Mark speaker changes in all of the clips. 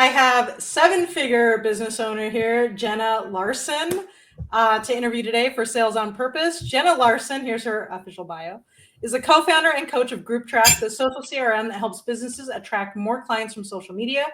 Speaker 1: I have seven-figure business owner here, Jenna Larson, to interview today for Sales on Purpose. Jenna Larson, here's her official bio, is a co-founder and coach of Group Track, the social CRM that helps businesses attract more clients from social media.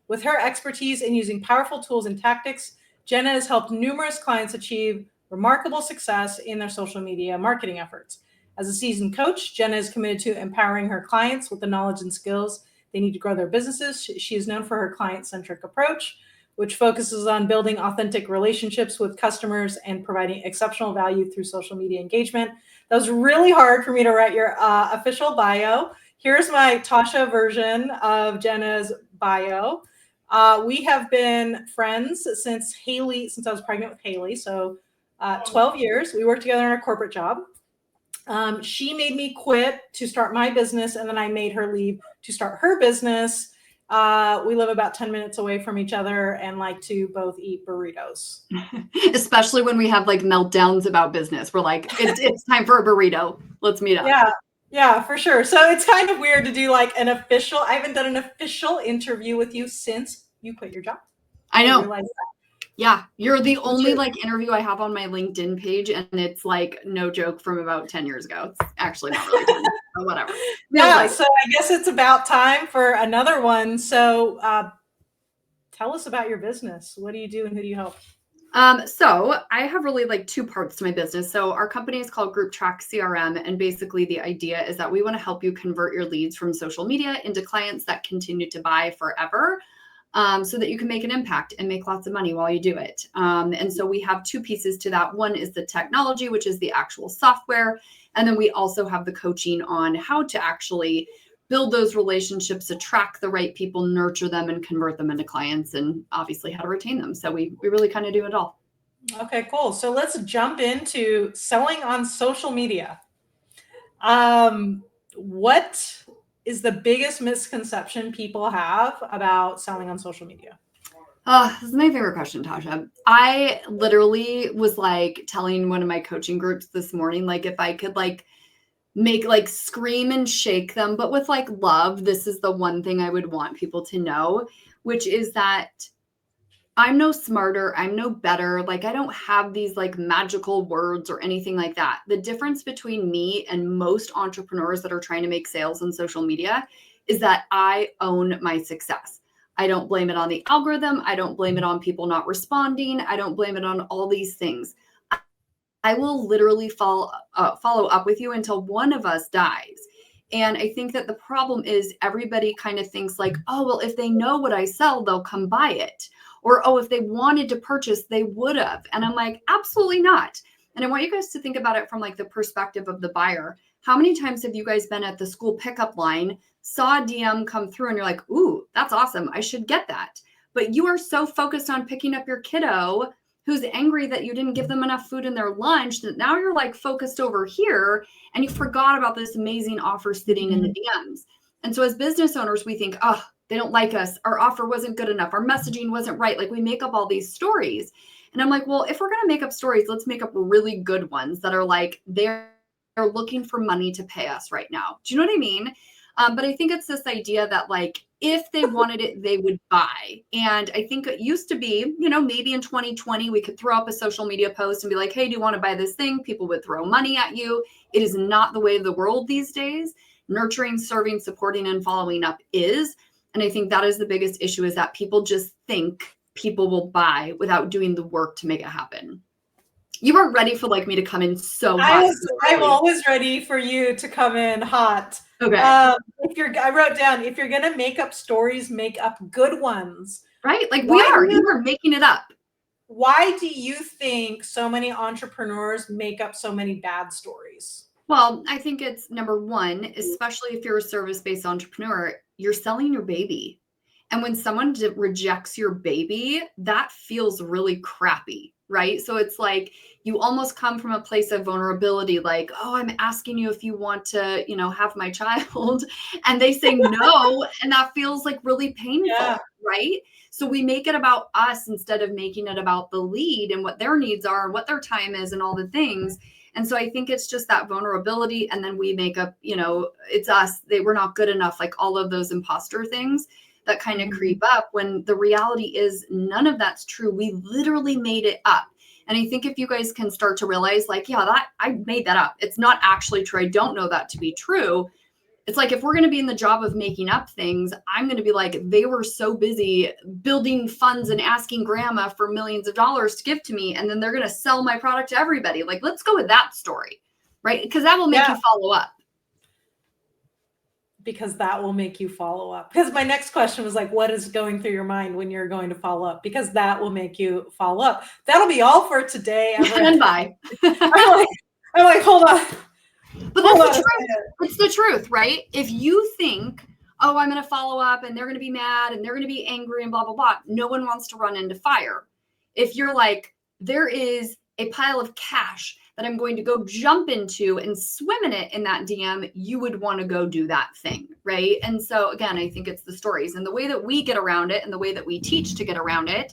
Speaker 1: With her expertise in using powerful tools and tactics, Jenna has helped numerous clients achieve remarkable success in their social media marketing efforts. As a seasoned coach, Jenna is committed to empowering her clients with the knowledge and skills they need to grow their businesses. She is known for her client-centric approach, which focuses on building authentic relationships with customers and providing exceptional value through social media engagement. That was really hard for me to write your official bio. Here's my Tasha version of Jenna's bio. We have been friends since I was pregnant with Haley, so 12 years. We worked together in a corporate job. She made me quit to start my business, and then I made her leave to start her business. We live about 10 minutes away from each other and like to both eat burritos.
Speaker 2: Especially when we have like meltdowns about business. We're like, it's time for a burrito. Let's meet up.
Speaker 1: Yeah, for sure. So it's kind of weird to do like I haven't done an official interview with you since you quit your job.
Speaker 2: I know. Yeah, you're the only like interview I have on my LinkedIn page, and it's like no joke from about 10 years ago. It's actually not really 10, but whatever.
Speaker 1: So I guess it's about time for another one. So tell us about your business. What do you do and who do you help?
Speaker 2: So I have really like two parts to my business. So our company is called Group Track CRM. And basically the idea is that we want to help you convert your leads from social media into clients that continue to buy forever. So that you can make an impact and make lots of money while you do it. And so we have two pieces to that. One is the technology, which is the actual software. And then we also have the coaching on how to actually build those relationships, attract the right people, nurture them, and convert them into clients, and obviously how to retain them. So we really kind of do it all.
Speaker 1: Okay, cool. So let's jump into selling on social media. What is the biggest misconception people have about selling on social media?
Speaker 2: This is my favorite question, Tasha. I literally was like telling one of my coaching groups this morning, like if I could like make like scream and shake them, but with like love, this is the one thing I would want people to know, which is that I'm no smarter. I'm no better. Like I don't have these like magical words or anything like that. The difference between me and most entrepreneurs that are trying to make sales on social media is that I own my success. I don't blame it on the algorithm. I don't blame it on people not responding. I don't blame it on all these things. I will literally follow up with you until one of us dies. And I think that the problem is everybody kind of thinks like, oh, well, if they know what I sell, they'll come buy it. Or, oh, if they wanted to purchase, they would have. And I'm like, absolutely not. And I want you guys to think about it from like the perspective of the buyer. How many times have you guys been at the school pickup line, saw a DM come through and you're like, ooh, that's awesome. I should get that. But you are so focused on picking up your kiddo who's angry that you didn't give them enough food in their lunch that now you're like focused over here and you forgot about this amazing offer sitting in the DMs. And so as business owners, we think, oh, they don't like us. Our offer wasn't good enough. Our messaging wasn't right. Like we make up all these stories. And I'm like, well, if we're going to make up stories, let's make up really good ones that are like, they're looking for money to pay us right now. Do you know what I mean? But I think it's this idea that like, if they wanted it, they would buy. And I think it used to be, you know, maybe in 2020, we could throw up a social media post and be like, hey, do you want to buy this thing? People would throw money at you. It is not the way of the world these days. Nurturing, serving, supporting, and following up is. And I think that is the biggest issue is that people just think people will buy without doing the work to make it happen. You weren't ready for like me to come in so hot.
Speaker 1: I'm always ready for you to come in hot.
Speaker 2: Okay.
Speaker 1: I wrote down, if you're going to make up stories, make up good ones.
Speaker 2: Right? Like you are making it up.
Speaker 1: Why do you think so many entrepreneurs make up so many bad stories?
Speaker 2: Well, I think it's number one, especially if you're a service-based entrepreneur, you're selling your baby. And when someone rejects your baby, that feels really crappy, right? So it's like you almost come from a place of vulnerability, like, oh, I'm asking you if you want to, you know, have my child. And they say no. And that feels like really painful, right? So we make it about us instead of making it about the lead and what their needs are and what their time is and all the things. And so I think it's just that vulnerability. And then we make up, you know, it's us, we're not good enough, like all of those imposter things that kind of creep up, when the reality is none of that's true. We literally made it up. And I think if you guys can start to realize, like, yeah, that I made that up. It's not actually true. I don't know that to be true. It's like, if we're going to be in the job of making up things, I'm going to be like, they were so busy building funds and asking grandma for millions of dollars to give to me, and then they're going to sell my product to everybody. Like, let's go with that story, right? Because that will make you follow up.
Speaker 1: Because that will make you follow up. Because my next question was like, what is going through your mind when you're going to follow up? Because that will make you follow up. That'll be all for today.
Speaker 2: And bye.
Speaker 1: I'm like, hold on.
Speaker 2: But that's the truth. It's the truth, right? If you think, oh, I'm going to follow up and they're going to be mad and they're going to be angry and blah, blah, blah. No one wants to run into fire. If you're like, there is a pile of cash that I'm going to go jump into and swim in it in that DM, you would want to go do that thing, right? And so again, I think it's the stories, and the way that we get around it and the way that we teach to get around it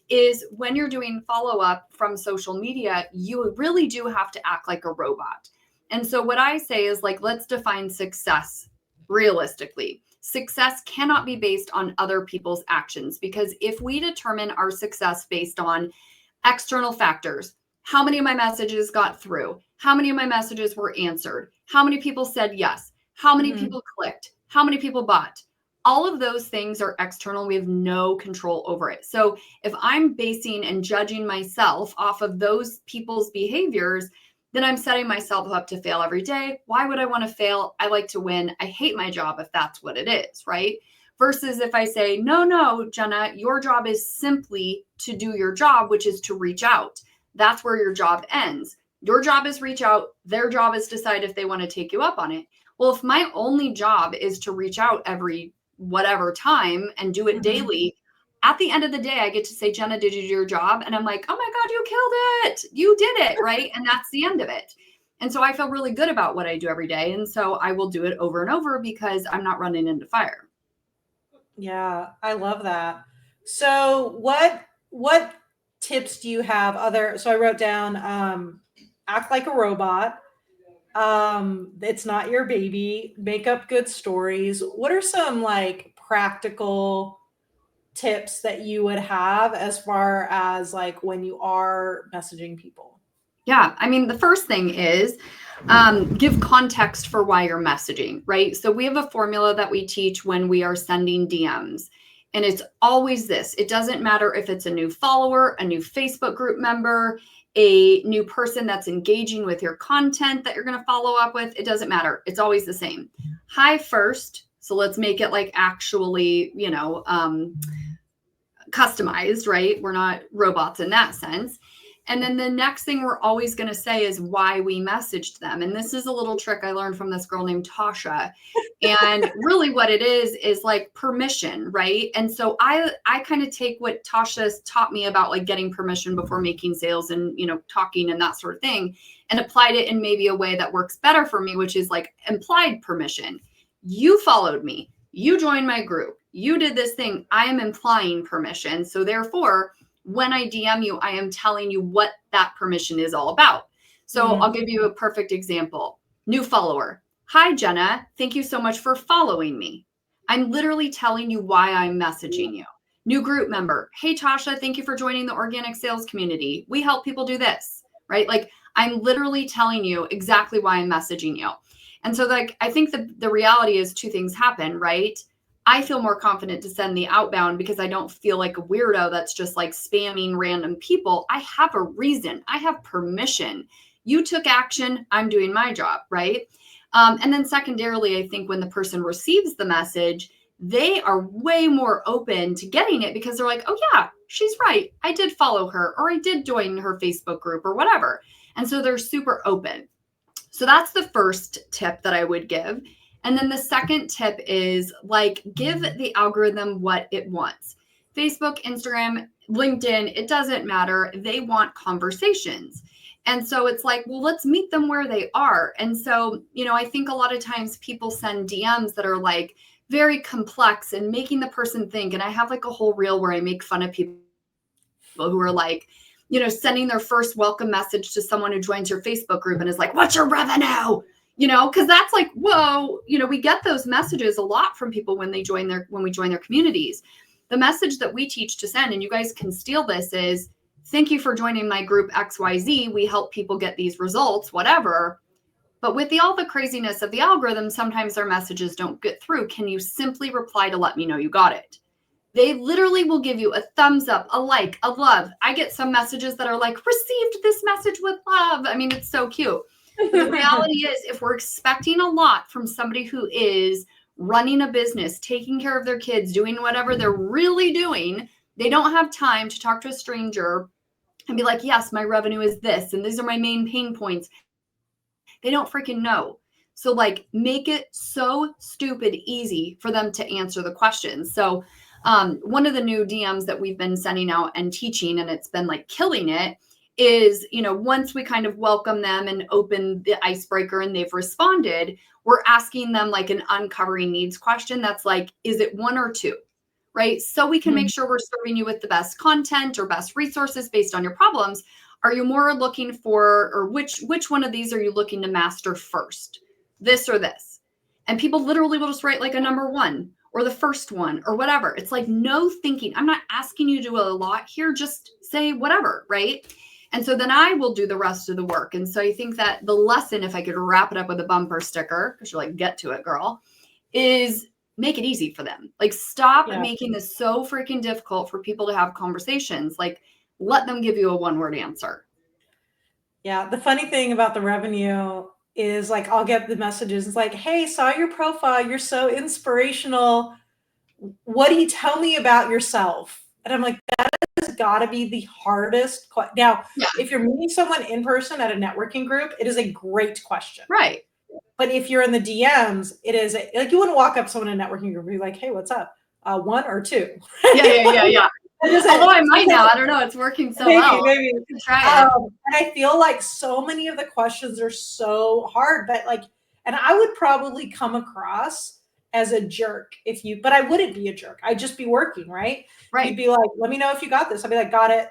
Speaker 2: is, when you're doing follow-up from social media, you really do have to act like a robot. And so what I say is, like, let's define success realistically. Success cannot be based on other people's actions, because if we determine our success based on external factors, how many of my messages got through, how many of my messages were answered, how many people said yes, how many people clicked, how many people bought, all of those things are external. We have no control over it. So if I'm basing and judging myself off of those people's behaviors, then I'm setting myself up to fail every day. Why would I want to fail? I like to win. I hate my job if that's what it is, right? Versus if I say, no, Jenna, your job is simply to do your job, which is to reach out. That's where your job ends. Your job is reach out. Their job is decide if they want to take you up on it. Well, if my only job is to reach out every whatever time and do it daily, at the end of the day, I get to say, Jenna, did you do your job? And I'm like, oh my God, you killed it. You did it, right? And that's the end of it. And so I feel really good about what I do every day. And so I will do it over and over because I'm not running into fire.
Speaker 1: Yeah, I love that. So what tips do you have so I wrote down, act like a robot. It's not your baby. Make up good stories. What are some like practical tips that you would have as far as like when you are messaging people?
Speaker 2: Yeah. I mean, the first thing is give context for why you're messaging, right? So we have a formula that we teach when we are sending DMs. And it's always this. It doesn't matter if it's a new follower, a new Facebook group member, a new person that's engaging with your content that you're going to follow up with. It doesn't matter. It's always the same. Hi first. So let's make it like actually, customized, right? We're not robots in that sense. And then the next thing we're always going to say is why we messaged them. And this is a little trick I learned from this girl named Tasha. And really what it is like permission, right? And so I kind of take what Tasha's taught me about like getting permission before making sales and, talking and that sort of thing, and applied it in maybe a way that works better for me, which is like implied permission. You followed me. You joined my group. You did this thing. I am implying permission. So therefore, when I DM you, I am telling you what that permission is all about. So I'll give you a perfect example. New follower. Hi, Jenna. Thank you so much for following me. I'm literally telling you why I'm messaging you. New group member. Hey, Tasha, thank you for joining the organic sales community. We help people do this, right? Like I'm literally telling you exactly why I'm messaging you. And so like, I think the reality is two things happen, right? I feel more confident to send the outbound because I don't feel like a weirdo that's just like spamming random people. I have a reason. I have permission. You took action. I'm doing my job, right? And then secondarily, I think when the person receives the message, they are way more open to getting it because they're like, oh yeah, she's right. I did follow her, or I did join her Facebook group or whatever. And so they're super open. So that's the first tip that I would give. And then the second tip is like, give the algorithm what it wants. Facebook, Instagram, LinkedIn, it doesn't matter. They want conversations. And so it's like, well, let's meet them where they are. And so, I think a lot of times people send DMs that are like very complex and making the person think. And I have like a whole reel where I make fun of people who are like, sending their first welcome message to someone who joins your Facebook group and is like, what's your revenue? because that's like, whoa, we get those messages a lot from people when we join their communities. The message that we teach to send, and you guys can steal this, is thank you for joining my group XYZ. We help people get these results, whatever. But with all the craziness of the algorithm, sometimes their messages don't get through. Can you simply reply to let me know you got it? They literally will give you a thumbs up, a like, a love. I get some messages that are like, received this message with love. I mean, it's so cute. But the reality is, if we're expecting a lot from somebody who is running a business, taking care of their kids, doing whatever they're really doing, they don't have time to talk to a stranger and be like, yes, my revenue is this, and these are my main pain points. They don't freaking know. So like, make it so stupid easy for them to answer the questions. So one of the new DMs that we've been sending out and teaching, and it's been like killing it, is, once we kind of welcome them and open the icebreaker and they've responded, we're asking them like an uncovering needs question. That's like, is it one or two? Right? So we can make sure we're serving you with the best content or best resources based on your problems. Are you more looking for, or which one of these are you looking to master first? This or this? And people literally will just write like a number one or the first one or whatever. It's like, no thinking. I'm not asking you to do a lot here. Just say whatever, right? And so then I will do the rest of the work. And so I think that the lesson, if I could wrap it up with a bumper sticker, because you're like, get to it, girl, is make it easy for them. Like, stop making this so freaking difficult for people to have conversations. Like, let them give you a one-word answer.
Speaker 1: Yeah. The funny thing about the revenue is like, I'll get the messages. It's like, hey, saw your profile. You're so inspirational. What do you tell me about yourself? And I'm like, that has got to be the hardest. Now, if you're meeting someone in person at a networking group, it is a great question.
Speaker 2: Right.
Speaker 1: But if you're in the DMs, it is like, you wouldn't walk up to someone in a networking group and be like, hey, what's up? One or two?
Speaker 2: Yeah. Although I might now. I don't know. It's working so well.
Speaker 1: Maybe.
Speaker 2: Try it.
Speaker 1: And I feel like so many of the questions are so hard, but like, and I would probably come across as a jerk but I wouldn't be a jerk. I'd just be working, right?
Speaker 2: Right.
Speaker 1: You'd be like, let me know if you got this. I'd be like, got it.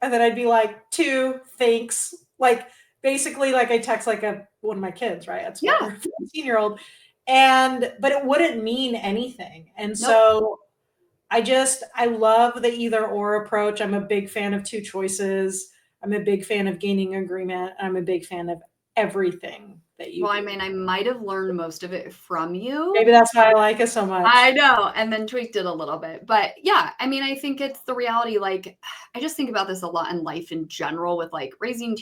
Speaker 1: And then I'd be like, two, thanks. Like, basically, like I text like one of my kids, right? That's 15-year-old. But it wouldn't mean anything. And so I love the either or approach. I'm a big fan of two choices. I'm a big fan of gaining agreement. I'm a big fan of everything that you do.
Speaker 2: I mean, I might have learned most of it from you.
Speaker 1: Maybe that's why I like it so much.
Speaker 2: I know. And then tweaked it a little bit. But yeah, I mean, I think it's the reality. Like, I just think about this a lot in life in general, with like raising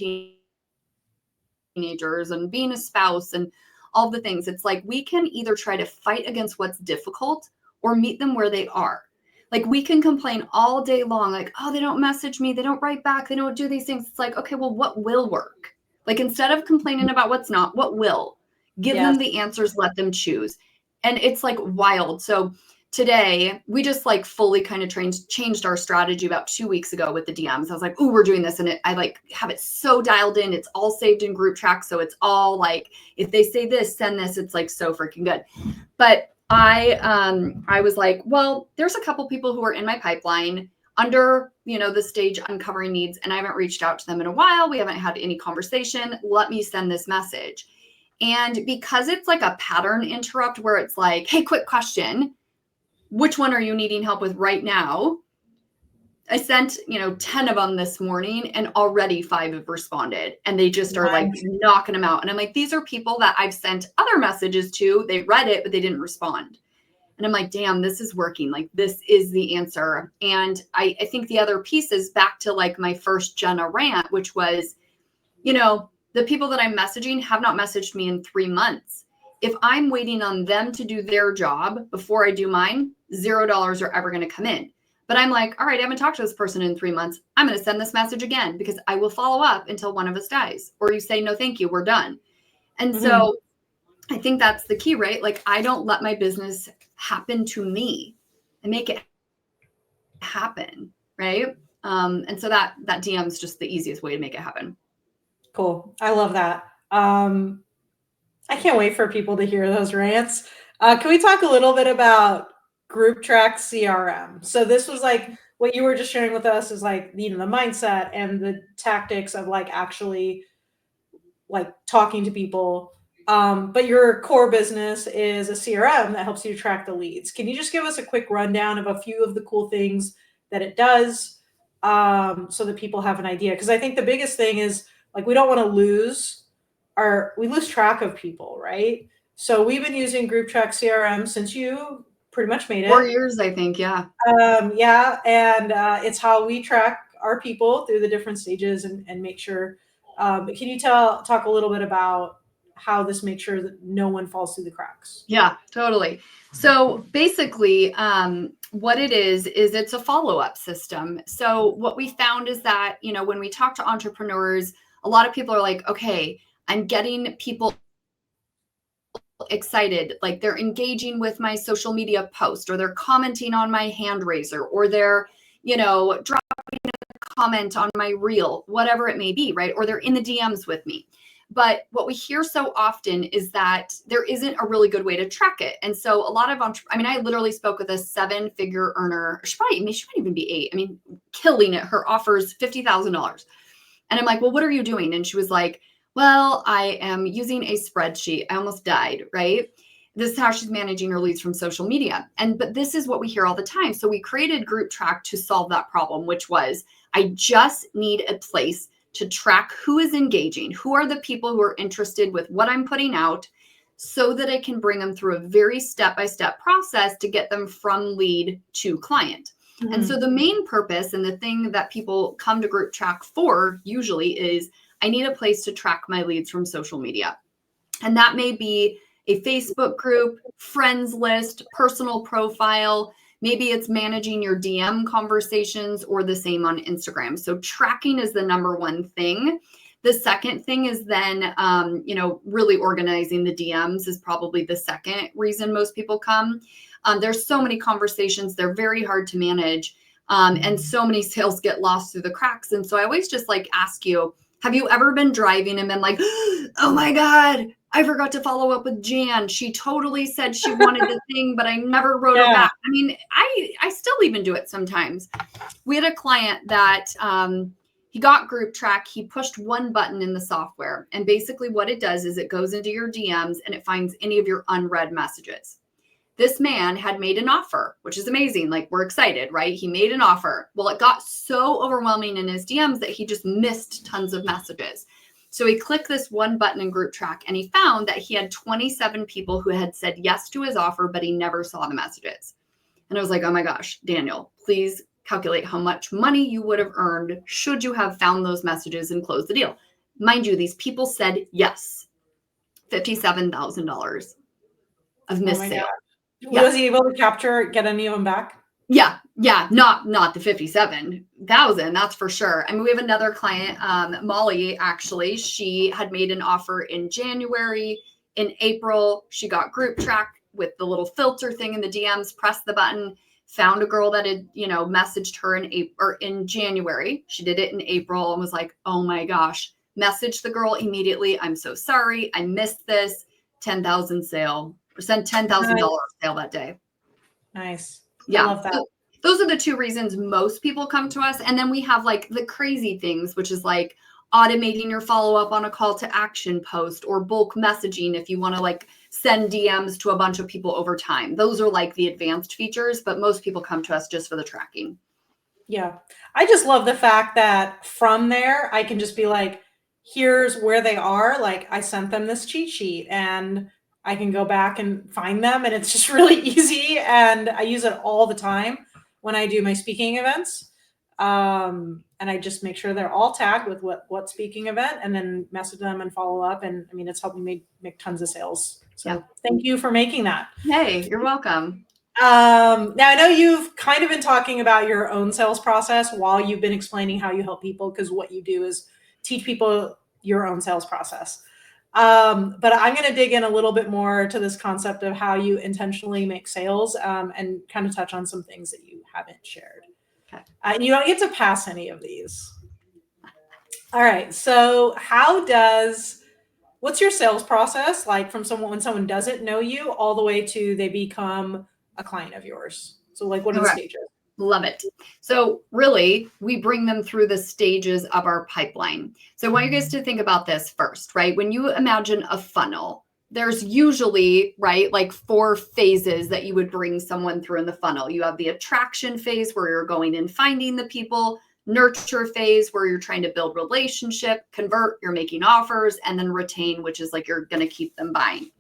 Speaker 2: teenagers and being a spouse and all the things. It's like, we can either try to fight against what's difficult or meet them where they are. Like, we can complain all day long, like, oh, they don't message me, they don't write back, they don't do these things. It's like, okay, well, what will work? Like, instead of complaining about what's not, what will? Give them the answers, let them choose. And it's like wild. So today, we just like fully kind of changed our strategy about 2 weeks ago with the DMs. I was like, oh, we're doing this. And I like have it so dialed in. It's all saved in group track. So it's all like, if they say this, send this. It's like so freaking good. But I was like, well, there's a couple people who are in my pipeline under, the stage uncovering needs, and I haven't reached out to them in a while. We haven't had any conversation. Let me send this message. And because it's like a pattern interrupt where it's like, hey, quick question, which one are you needing help with right now? I sent, 10 of them this morning, and already 5 have responded, and they just are like knocking them out. And I'm like, these are people that I've sent other messages to. They read it, but they didn't respond. And I'm like, damn, this is working. Like, this is the answer. And I think the other piece is back to like my first Jenna rant, which was, the people that I'm messaging have not messaged me in 3 months. If I'm waiting on them to do their job before I do mine, $0 are ever going to come in. But I'm like, all right, I haven't talked to this person in 3 months. I'm going to send this message again, because I will follow up until one of us dies, or you say, no, thank you, we're done. And so I think that's the key, right? Like, I don't let my business happen to me. I make it happen, right? And so that DM is just the easiest way to make it happen.
Speaker 1: Cool. I love that. I can't wait for people to hear those rants. Can we talk a little bit about Group Track CRM? So this was like what you were just sharing with us, is like, the mindset and the tactics of like actually like talking to people. But your core business is a CRM that helps you track the leads. Can you just give us a quick rundown of a few of the cool things that it does, so that people have an idea? Because I think the biggest thing is like we don't want to we lose track of people, right? So we've been using Group Track CRM since you pretty much made
Speaker 2: 4
Speaker 1: it.
Speaker 2: years, I think. Yeah.
Speaker 1: Yeah, and it's how we track our people through the different stages and make sure. But can you talk a little bit about how this makes sure that no one falls through the cracks?
Speaker 2: Yeah, totally. So basically, what it is it's a follow-up system. So what we found is that, when we talk to entrepreneurs, a lot of people are like, okay, I'm getting people excited, like they're engaging with my social media post, or they're commenting on my hand raiser, or they're, dropping a comment on my reel, whatever it may be, right? Or they're in the DMs with me. But what we hear so often is that there isn't a really good way to track it. And so a lot of, I literally spoke with a 7-figure earner. She might even be 8. I mean, killing it. Her offers $50,000. And I'm like, well, what are you doing? And she was like, well, I am using a spreadsheet. I almost died, right? This is how she's managing her leads from social media. But this is what we hear all the time. So we created Group Track to solve that problem, which was, I just need a place to track who is engaging, who are the people who are interested with what I'm putting out, so that I can bring them through a very step-by-step process to get them from lead to client. Mm-hmm. And so the main purpose and the thing that people come to Group Track for usually is, I need a place to track my leads from social media. And that may be a Facebook group, friends list, personal profile. Maybe it's managing your DM conversations, or the same on Instagram. So tracking is the number one thing. The second thing is then, really organizing the DMs is probably the second reason most people come. There's so many conversations. They're very hard to manage. And so many sales get lost through the cracks. And so I always just ask you, have you ever been driving and been like, oh my God, I forgot to follow up with Jan. She totally said she wanted the thing, but I never wrote her back. I mean, I still even do it sometimes. We had a client that he got Group Track. He pushed one button in the software. And basically what it does is it goes into your DMs and it finds any of your unread messages. This man had made an offer, which is amazing. Like, we're excited, right? He made an offer. Well, it got so overwhelming in his DMs that he just missed tons of messages. So he clicked this one button in Group Track and he found that he had 27 people who had said yes to his offer, but he never saw the messages. And I was like, oh my gosh, Daniel, please calculate how much money you would have earned should you have found those messages and closed the deal. Mind you, these people said yes. $57,000 of missed sale.
Speaker 1: Yeah. Was he able to get any of them back?
Speaker 2: Yeah. Not the 57,000. That's for sure. I mean, we have another client, Molly, actually, she had made an offer in January. In April, she got Group Track with the little filter thing in the DMs, pressed the button, found a girl that had, messaged her in January. She did it in April and was like, oh my gosh, messaged the girl immediately. I'm so sorry. I missed this. 10,000 sale. Sent $10,000 sale that day.
Speaker 1: Nice.
Speaker 2: Yeah.
Speaker 1: I love that.
Speaker 2: So those are the two reasons most people come to us. And then we have the crazy things, which is automating your follow-up on a call to action post, or bulk messaging if you want to send DMs to a bunch of people over time. Those are the advanced features, but most people come to us just for the tracking.
Speaker 1: Yeah. I just love the fact that from there, I can just be here's where they are. I sent them this cheat sheet and I can go back and find them, and it's just really easy. And I use it all the time when I do my speaking events. And I just make sure they're all tagged with what speaking event, and then message them and follow up. And I mean, it's helped me make tons of sales. So Thank you for making that.
Speaker 2: Hey, you're welcome.
Speaker 1: Now I know you've kind of been talking about your own sales process while you've been explaining how you help people, because what you do is teach people your own sales process. But I'm going to dig in a little bit more to this concept of how you intentionally make sales, and kind of touch on some things that you haven't shared.
Speaker 2: Okay.
Speaker 1: And you don't get to pass any of these. All right. So what's your sales process like from when someone doesn't know you all the way to they become a client of yours? So what are the stages?
Speaker 2: Love it. So really, we bring them through the stages of our pipeline. So I want you guys to think about this first, right? When you imagine a funnel, there's usually, right, like 4 phases that you would bring someone through in the funnel. You have the attraction phase where you're going and finding the people, nurture phase where you're trying to build relationship, convert, you're making offers, and then retain, which is like you're going to keep them buying.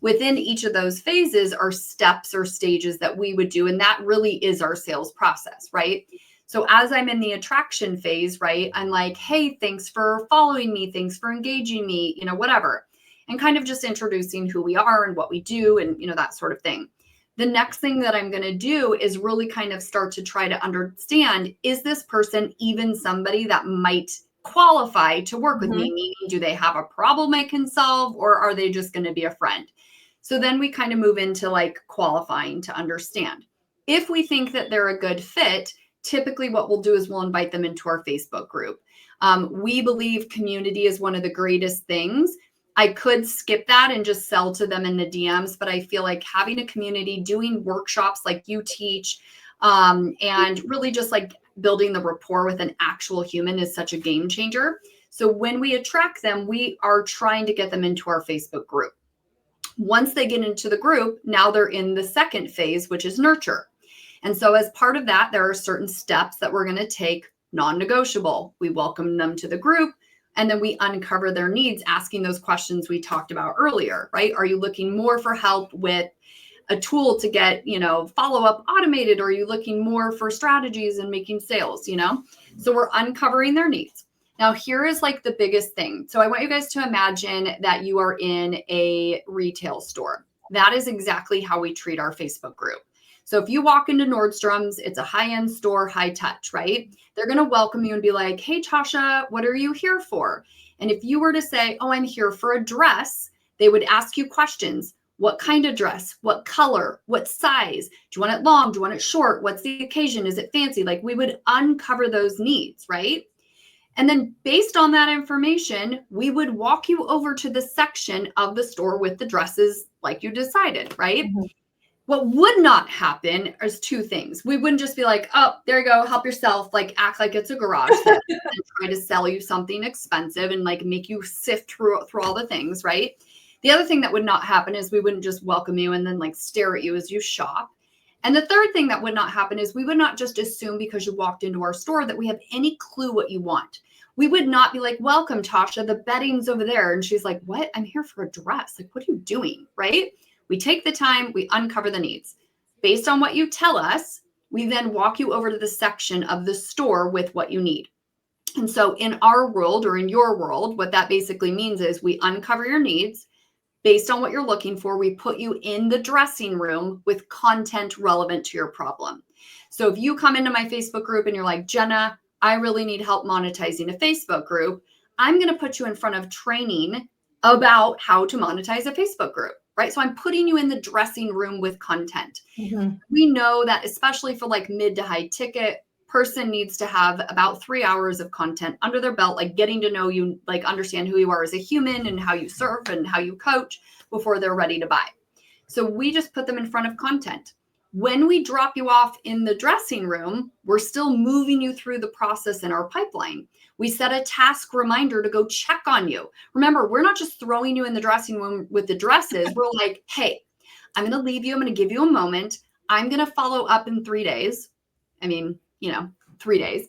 Speaker 2: Within each of those phases are steps or stages that we would do. And that really is our sales process, right? So as I'm in the attraction phase, right, I'm like, hey, thanks for following me. Thanks for engaging me, whatever. And kind of just introducing who we are and what we do and, that sort of thing. The next thing that I'm going to do is really kind of start to try to understand, is this person even somebody that might qualify to work with me? Meaning, do they have a problem I can solve, or are they just going to be a friend? So then we kind of move into like qualifying to understand. If we think that they're a good fit, typically what we'll do is we'll invite them into our Facebook group. We believe community is one of the greatest things. I could skip that and just sell to them in the DMs, but I feel like having a community, doing workshops like you teach, and really just like building the rapport with an actual human is such a game changer. So when we attract them, we are trying to get them into our Facebook group. Once they get into the group, now they're in the second phase, which is nurture. And so as part of that, there are certain steps that we're going to take, non-negotiable. We welcome them to the group, and then we uncover their needs, asking those questions we talked about earlier, right? Are you looking more for help with a tool to get, follow-up automated? Or are you looking more for strategies and making sales, So we're uncovering their needs. Now, here is like the biggest thing. So I want you guys to imagine that you are in a retail store. That is exactly how we treat our Facebook group. So if you walk into Nordstrom's, it's a high-end store, high touch, right? They're going to welcome you and be like, hey, Tasha, what are you here for? And if you were to say, oh, I'm here for a dress, they would ask you questions. What kind of dress? What color? What size? Do you want it long? Do you want it short? What's the occasion? Is it fancy? Like we would uncover those needs, right? And then based on that information, we would walk you over to the section of the store with the dresses like you decided, right? What would not happen is 2 things. We wouldn't just be like, oh, there you go, help yourself, like act like it's a garage sale and try to sell you something expensive and like make you sift through all the things, right? The other thing that would not happen is we wouldn't just welcome you and then like stare at you as you shop. And the third thing that would not happen is we would not just assume because you walked into our store that we have any clue what you want. We would not be like, welcome, Tasha, the bedding's over there. And she's like, what? I'm here for a dress. Like, what are you doing? Right? We take the time, we uncover the needs. Based on what you tell us, we then walk you over to the section of the store with what you need. And so in our world, or in your world, what that basically means is we uncover your needs. Based on what you're looking for, we put you in the dressing room with content relevant to your problem. So if you come into my Facebook group and you're like, Jenna, I really need help monetizing a Facebook group, I'm going to put you in front of training about how to monetize a Facebook group, right? So I'm putting you in the dressing room with content. We know that especially for like mid to high ticket, person needs to have about 3 hours of content under their belt, like getting to know you, like understand who you are as a human and how you serve and how you coach before they're ready to buy. So we just put them in front of content. When we drop you off in the dressing room, we're still moving you through the process in our pipeline. We set a task reminder to go check on you. Remember, we're not just throwing you in the dressing room with the dresses. We're like, hey, I'm going to leave you. I'm going to give you a moment. I'm going to follow up in 3 days. 3 days.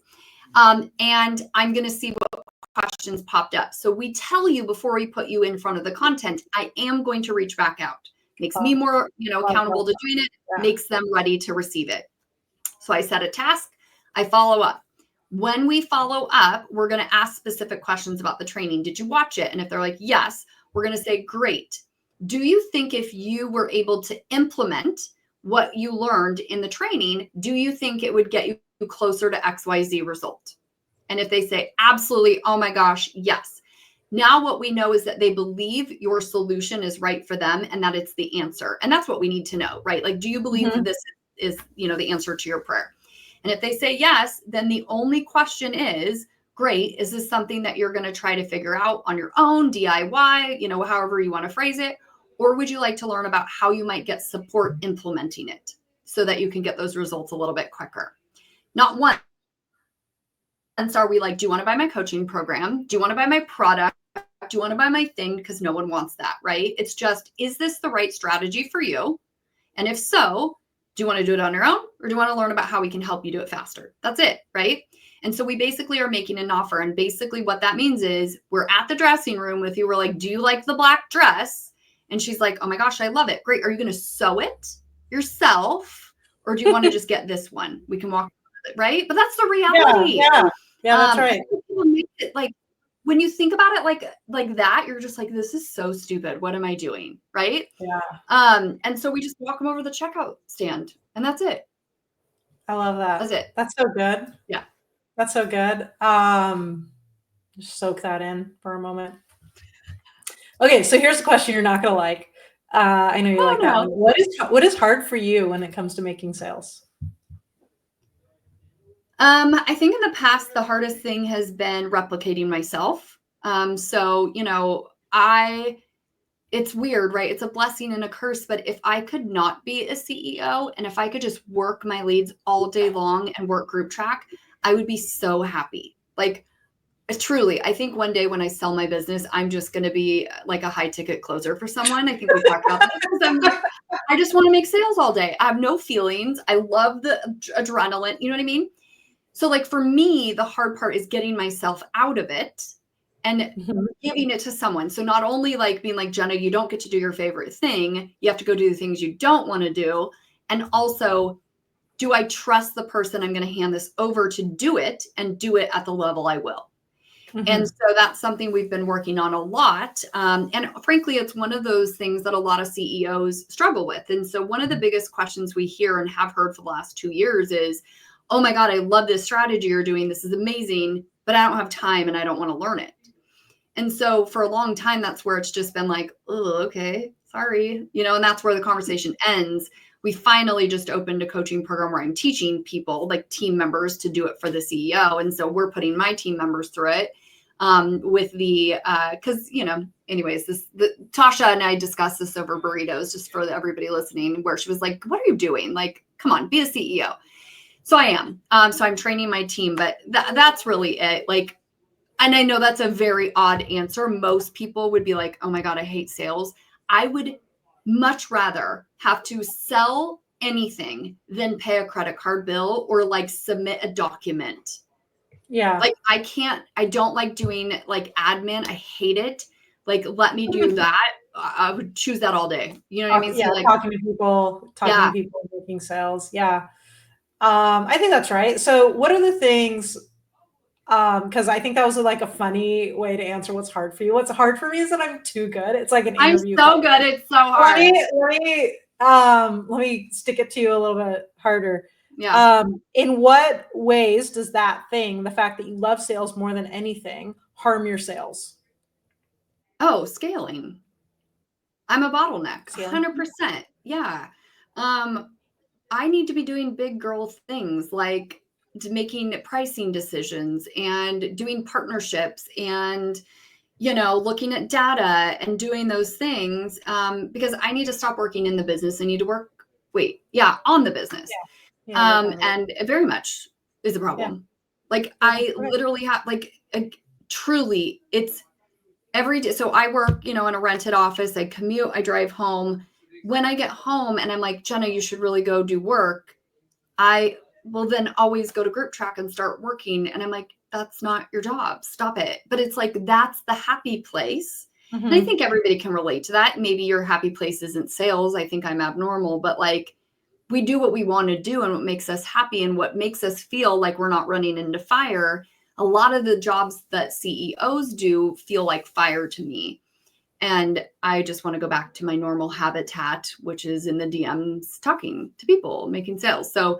Speaker 2: And I'm going to see what questions popped up. So we tell you before we put you in front of the content, I am going to reach back out. Makes me more, accountable to doing it, makes them ready to receive it. So I set a task, I follow up. When we follow up, we're going to ask specific questions about the training. Did you watch it? And if they're like, yes, we're going to say, great. Do you think if you were able to implement what you learned in the training, do you think it would get you closer to XYZ result? And if they say, absolutely, oh my gosh, yes. Now what we know is that they believe your solution is right for them and that it's the answer. And that's what we need to know, right? Like, do you believe that this is, the answer to your prayer? And if they say yes, then the only question is, great, is this something that you're going to try to figure out on your own, DIY, however you want to phrase it? Or would you like to learn about how you might get support implementing it so that you can get those results a little bit quicker? Not once are we like, do you want to buy my coaching program? Do you want to buy my product? you want to buy my thing? Because no one wants that, right? It's just, is this the right strategy for you? And if so, do you want to do it on your own, or do you want to learn about how we can help you do it faster? That's it, right? And so we basically are making an offer. And basically what that means is we're at the dressing room with you. We're like, do you like the black dress? And she's like, oh my gosh, I love it. Great. Are you going to sew it yourself? Or do you want to just get this one? We can walk with it, right? But that's the reality.
Speaker 1: Yeah, that's right.
Speaker 2: People make it like, when you think about it like that, you're just like, this is so stupid. What am I doing? Right?
Speaker 1: Yeah.
Speaker 2: And so we just walk them over the checkout stand, and that's it.
Speaker 1: I love that.
Speaker 2: That's it.
Speaker 1: That's so good.
Speaker 2: Yeah.
Speaker 1: That's so good. Just soak that in for a moment. Okay, so here's a question you're not gonna like. I know you like that one. What is hard for you when it comes to making sales?
Speaker 2: I think in the past, the hardest thing has been replicating myself. So, it's weird, right? It's a blessing and a curse, but if I could not be a CEO and if I could just work my leads all day long and work group track, I would be so happy. Like, truly, I think one day when I sell my business, I'm just going to be like a high ticket closer for someone. I think we talked about that because I just want to make sales all day. I have no feelings. I love the adrenaline. You know what I mean? So like for me, the hard part is getting myself out of it and giving it to someone. So not only like being like, Jenna, you don't get to do your favorite thing. You have to go do the things you don't want to do. And also, do I trust the person I'm going to hand this over to do it and do it at the level I will? And so that's something we've been working on a lot. And frankly, it's one of those things that a lot of CEOs struggle with. And so one of the biggest questions we hear and have heard for the last 2 years is, oh my God, I love this strategy you're doing. This is amazing, but I don't have time and I don't want to learn it. And so for a long time, that's where it's just been like, oh, okay, sorry. And that's where the conversation ends. We finally just opened a coaching program where I'm teaching people, like team members, to do it for the CEO. And so we're putting my team members through it. With the, cause anyways, Tasha and I discussed this over burritos, just for everybody listening, where she was like, what are you doing? Like, come on, be a CEO. So I am, so I'm training my team, but that's really it. Like, and I know that's a very odd answer. Most people would be like, oh my God, I hate sales. I would much rather have to sell anything than pay a credit card bill or like submit a document.
Speaker 1: Yeah.
Speaker 2: Like I don't like doing like admin. I hate it. Like, let me do that. I would choose that all day. You know what I mean?
Speaker 1: Yeah.
Speaker 2: So like,
Speaker 1: talking to people, making sales. Yeah. I think that's right. So what are the things, because I think that was like a funny way to answer what's hard for you. What's hard for me is that I'm too good. It's like an interview.
Speaker 2: I'm so good. It's so hard.
Speaker 1: Let me stick it to you a little bit harder.
Speaker 2: Yeah.
Speaker 1: In what ways does that thing, the fact that you love sales more than anything, harm your sales?
Speaker 2: Oh, scaling. I'm a bottleneck. 100%. Yeah. I need to be doing big girl things like making pricing decisions and doing partnerships and, looking at data and doing those things, because I need to stop working in the business. I need to work, on the business. And it very much is a problem. Yeah. Like I literally have truly it's every day. So I work, in a rented office, I commute, I drive home. When I get home and I'm like, Jenna, you should really go do work, I will then always go to group track and start working. And I'm like, that's not your job. Stop it. But it's like, that's the happy place. And I think everybody can relate to that. Maybe your happy place isn't sales. I think I'm abnormal, but like we do what we want to do and what makes us happy and what makes us feel like we're not running into fire. A lot of the jobs that CEOs do feel like fire to me. And I just want to go back to my normal habitat, which is in the DMs, talking to people, making sales. So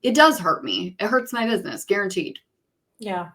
Speaker 2: it does hurt me. It hurts my business, guaranteed.
Speaker 1: Yeah.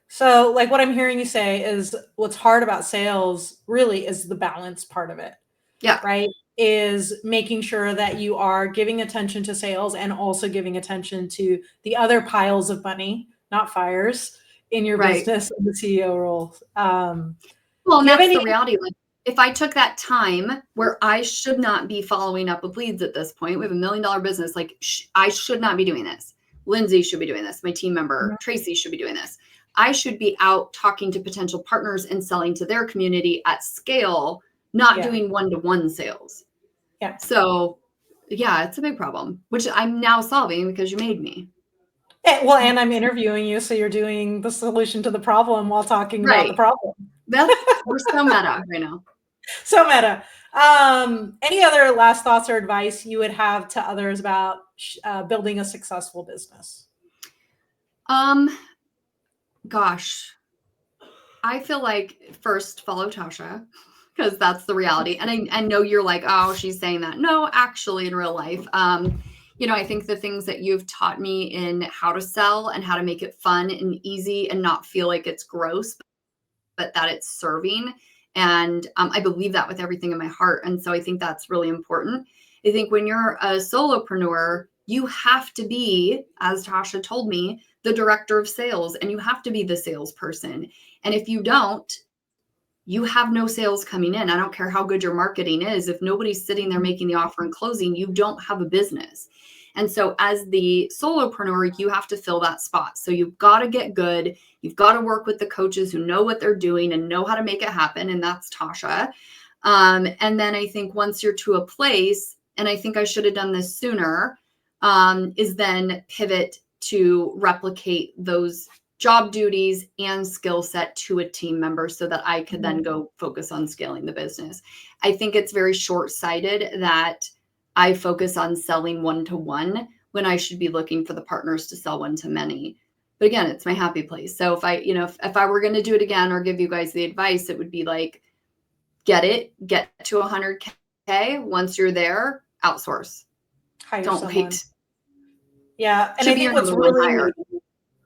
Speaker 1: So like what I'm hearing you say is what's hard about sales really is the balance part of it.
Speaker 2: Yeah.
Speaker 1: Right. Is making sure that you are giving attention to sales and also giving attention to the other piles of money, not fires, in your business and the CEO role.
Speaker 2: Well, and that's the reality. Like, if I took that time where I should not be following up with leads at this point, we have $1 million business. Like I should not be doing this. Lindsay should be doing this. My team member, Tracy, should be doing this. I should be out talking to potential partners and selling to their community at scale, not doing one-to-one sales.
Speaker 1: Yeah.
Speaker 2: So yeah, it's a big problem, which I'm now solving because you made me.
Speaker 1: Well, and I'm interviewing you, so you're doing the solution to the problem while talking about the problem.
Speaker 2: We're so meta right now.
Speaker 1: So meta. Any other last thoughts or advice you would have to others about building a successful business?
Speaker 2: Gosh, I feel like first follow Tasha because that's the reality. And I know you're like, oh, she's saying that. No, actually, in real life, I think the things that you've taught me in how to sell and how to make it fun and easy and not feel like it's gross, but that it's serving. And I believe that with everything in my heart. And so I think that's really important. I think when you're a solopreneur, you have to be, as Tasha told me, the director of sales, and you have to be the salesperson. And if you don't, you have no sales coming in. I don't care how good your marketing is. If nobody's sitting there making the offer and closing, you don't have a business. And so as the solopreneur, you have to fill that spot. So you've got to get good. You've got to work with the coaches who know what they're doing and know how to make it happen. And that's Tasha. And then I think once you're to a place, and I think I should have done this sooner, is then pivot to replicate those job duties and skill set to a team member so that I could then go focus on scaling the business. I think it's very short-sighted that I focus on selling one-to-one when I should be looking for the partners to sell one-to-many. But again, it's my happy place. So if I were going to do it again or give you guys the advice, it would be like, get to 100K. Once you're there, outsource.
Speaker 1: Hire
Speaker 2: Don't
Speaker 1: someone.
Speaker 2: wait.
Speaker 1: Yeah. And
Speaker 2: Should
Speaker 1: I
Speaker 2: be
Speaker 1: think
Speaker 2: your
Speaker 1: what's
Speaker 2: number one
Speaker 1: really
Speaker 2: hire.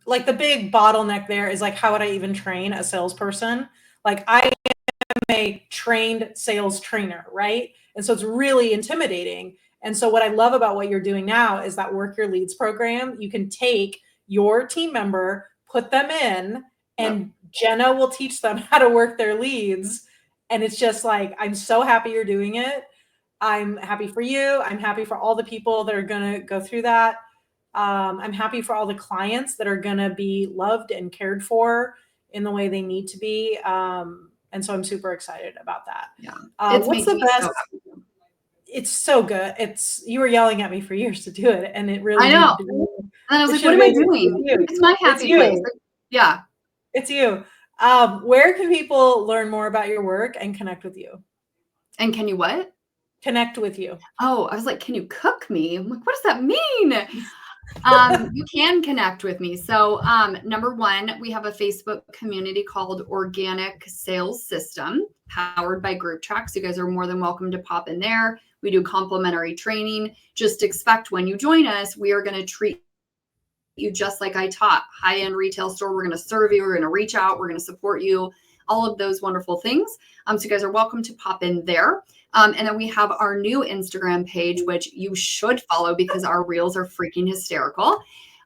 Speaker 1: like the big bottleneck there is like, how would I even train a salesperson? Like I am a trained sales trainer, right? And so it's really intimidating. And so what I love about what you're doing now is that Work Your Leads program. You can take your team member, put them in, and Jenna will teach them how to work their leads. And it's just like, I'm so happy you're doing it. I'm happy for you. I'm happy for all the people that are going to go through that. I'm happy for all the clients that are going to be loved and cared for in the way they need to be. And so I'm super excited about that.
Speaker 2: Yeah.
Speaker 1: What's the best? It's so good. You were yelling at me for years to do it. And it really,
Speaker 2: I know. And I was like, what am I doing? It's my happy place. Yeah.
Speaker 1: It's you. Where can people learn more about your work and connect with you?
Speaker 2: And can you what?
Speaker 1: Connect with you.
Speaker 2: Oh, I was like, can you cook me? I'm like, what does that mean? You can connect with me. So number one, we have a Facebook community called Organic Sales System, powered by Group Track. So you guys are more than welcome to pop in there. We do complimentary training. Just expect when you join us, we are going to treat you just like I taught. High-end retail store. We're going to serve you. We're going to reach out. We're going to support you. All of those wonderful things. So you guys are welcome to pop in there. And then we have our new Instagram page, which you should follow because our reels are freaking hysterical.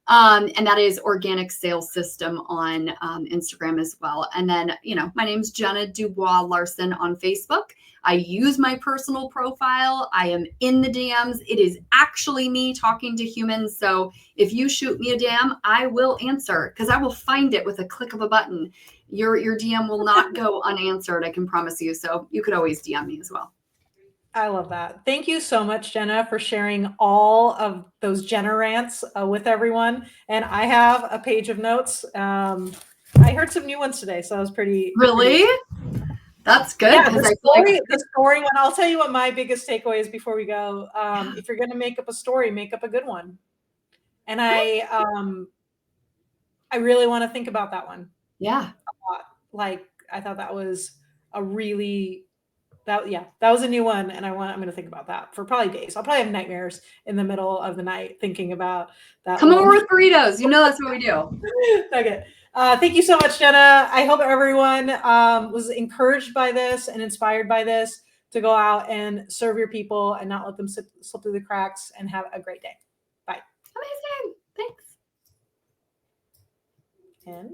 Speaker 2: And that is Organic Sales System on Instagram as well. And then, my name's Jenna Dubois Larson on Facebook. I use my personal profile. I am in the DMs. It is actually me talking to humans. So if you shoot me a DM, I will answer because I will find it with a click of a button. Your DM will not go unanswered, I can promise you. So you could always DM me as well.
Speaker 1: I love that. Thank you so much, Jenna, for sharing all of those Jenna rants with everyone. And I have a page of notes. I heard some new ones today, so I was pretty.
Speaker 2: Really? That's good.
Speaker 1: Yeah, the story one. I'll tell you what my biggest takeaway is before we go. If you're going to make up a story, make up a good one. And I really want to think about that one.
Speaker 2: Yeah.
Speaker 1: Like I thought that was a really. That was a new one, and I'm going to think about that for probably days. I'll probably have nightmares in the middle of the night thinking about that.
Speaker 2: Come over with burritos. That's what we do.
Speaker 1: Okay. Thank you so much, Jenna. I hope everyone was encouraged by this and inspired by this to go out and serve your people and not let them slip through the cracks, and have a great day. Bye.
Speaker 2: Amazing. Thanks.
Speaker 1: And